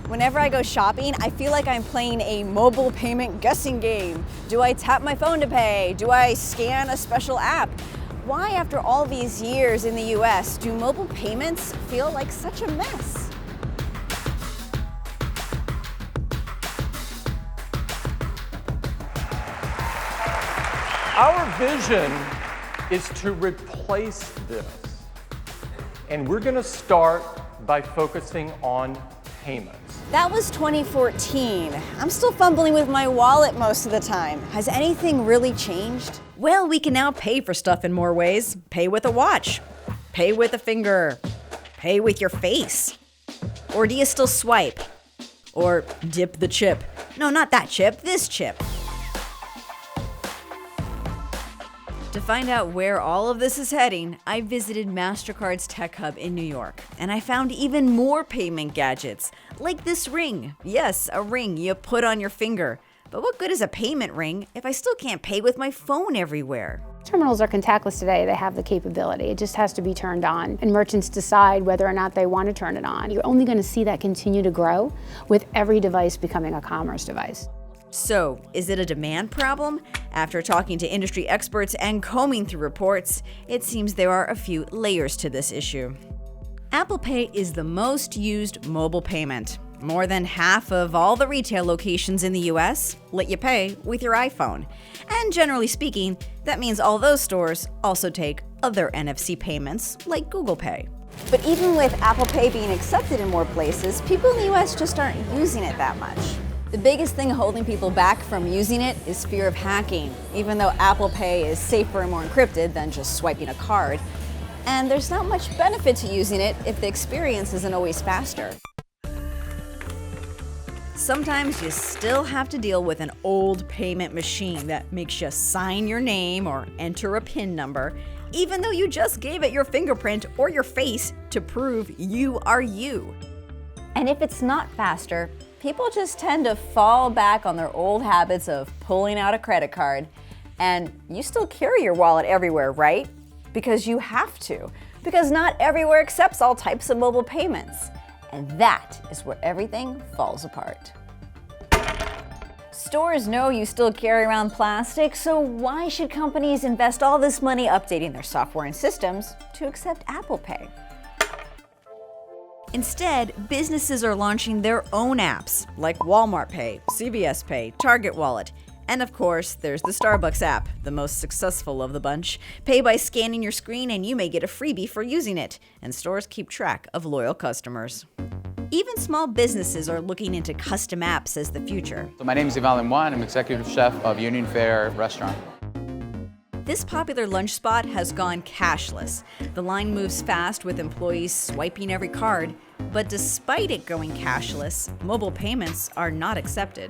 Whenever I go shopping, I feel like I'm playing a mobile payment guessing game. Do I tap my phone to pay? Do I scan a special app? Why, after all these years in the US, do mobile payments feel like such a mess? Our vision is to replace this. And we're going to start by focusing on payments. That was 2014. I'm still fumbling with my wallet most of the time. Has anything really changed? Well, we can now pay for stuff in more ways. Pay with a watch, pay with a finger, pay with your face. Or do you still swipe? Or dip the chip? No, not that chip, this chip. To find out where all of this is heading, I visited MasterCard's Tech Hub in New York, and I found even more payment gadgets, like this ring. Yes, a ring you put on your finger. But what good is a payment ring if I still can't pay with my phone everywhere? Terminals are contactless today. They have the capability. It just has to be turned on, and merchants decide whether or not they want to turn it on. You're only going to see that continue to grow with every device becoming a commerce device. So, is it a demand problem? After talking to industry experts and combing through reports, it seems there are a few layers to this issue. Apple Pay is the most used mobile payment. More than half of all the retail locations in the US let you pay with your iPhone. And generally speaking, that means all those stores also take other NFC payments like Google Pay. But even with Apple Pay being accepted in more places, people in the US just aren't using it that much. The biggest thing holding people back from using it is fear of hacking, even though Apple Pay is safer and more encrypted than just swiping a card. And there's not much benefit to using it if the experience isn't always faster. Sometimes you still have to deal with an old payment machine that makes you sign your name or enter a PIN number, even though you just gave it your fingerprint or your face to prove you are you. And if it's not faster, people just tend to fall back on their old habits of pulling out a credit card. And you still carry your wallet everywhere, right? Because you have to. Because not everywhere accepts all types of mobile payments. And that is where everything falls apart. Stores know you still carry around plastic, so why should companies invest all this money updating their software and systems to accept Apple Pay? Instead, businesses are launching their own apps, like Walmart Pay, CVS Pay, Target Wallet, and of course, there's the Starbucks app, the most successful of the bunch. Pay by scanning your screen and you may get a freebie for using it, and stores keep track of loyal customers. Even small businesses are looking into custom apps as the future. So my name is Ivan Lemoine. I'm executive chef of Union Fair Restaurant. This popular lunch spot has gone cashless. The line moves fast with employees swiping every card, but despite it going cashless, mobile payments are not accepted.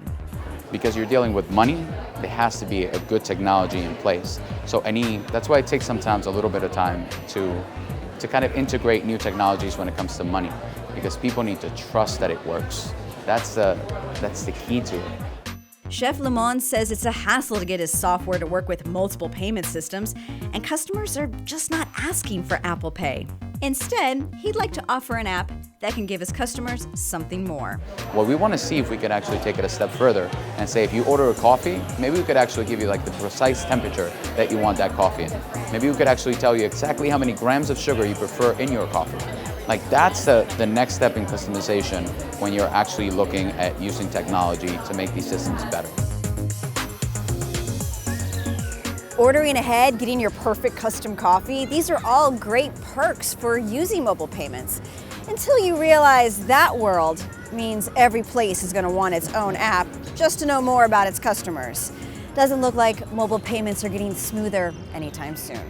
Because you're dealing with money, there has to be a good technology in place. So that's why it takes sometimes a little bit of time to kind of integrate new technologies when it comes to money, because people need to trust that it works. That's the key to it. Chef Lemon says it's a hassle to get his software to work with multiple payment systems, and customers are just not asking for Apple Pay. Instead, he'd like to offer an app that can give his customers something more. Well, we want to see if we could actually take it a step further and say if you order a coffee, maybe we could actually give you like the precise temperature that you want that coffee in. Maybe we could actually tell you exactly how many grams of sugar you prefer in your coffee. Like that's the next step in customization when you're actually looking at using technology to make these systems better. Ordering ahead, getting your perfect custom coffee, these are all great perks for using mobile payments. Until you realize that world means every place is going to want its own app just to know more about its customers. Doesn't look like mobile payments are getting smoother anytime soon.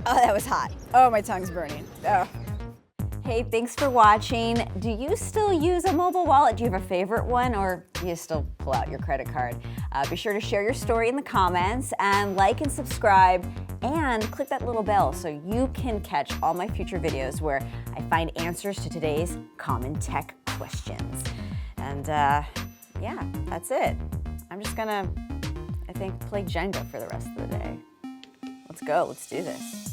Oh, that was hot. Oh, my tongue's burning. Oh. Hey, thanks for watching. Do you still use a mobile wallet? Do you have a favorite one, or do you still pull out your credit card? Be sure to share your story in the comments and like and subscribe and click that little bell so you can catch all my future videos where I find answers to today's common tech questions. And yeah, that's it. I'm just gonna, I think, play Jenga for the rest of the day. Let's go, let's do this.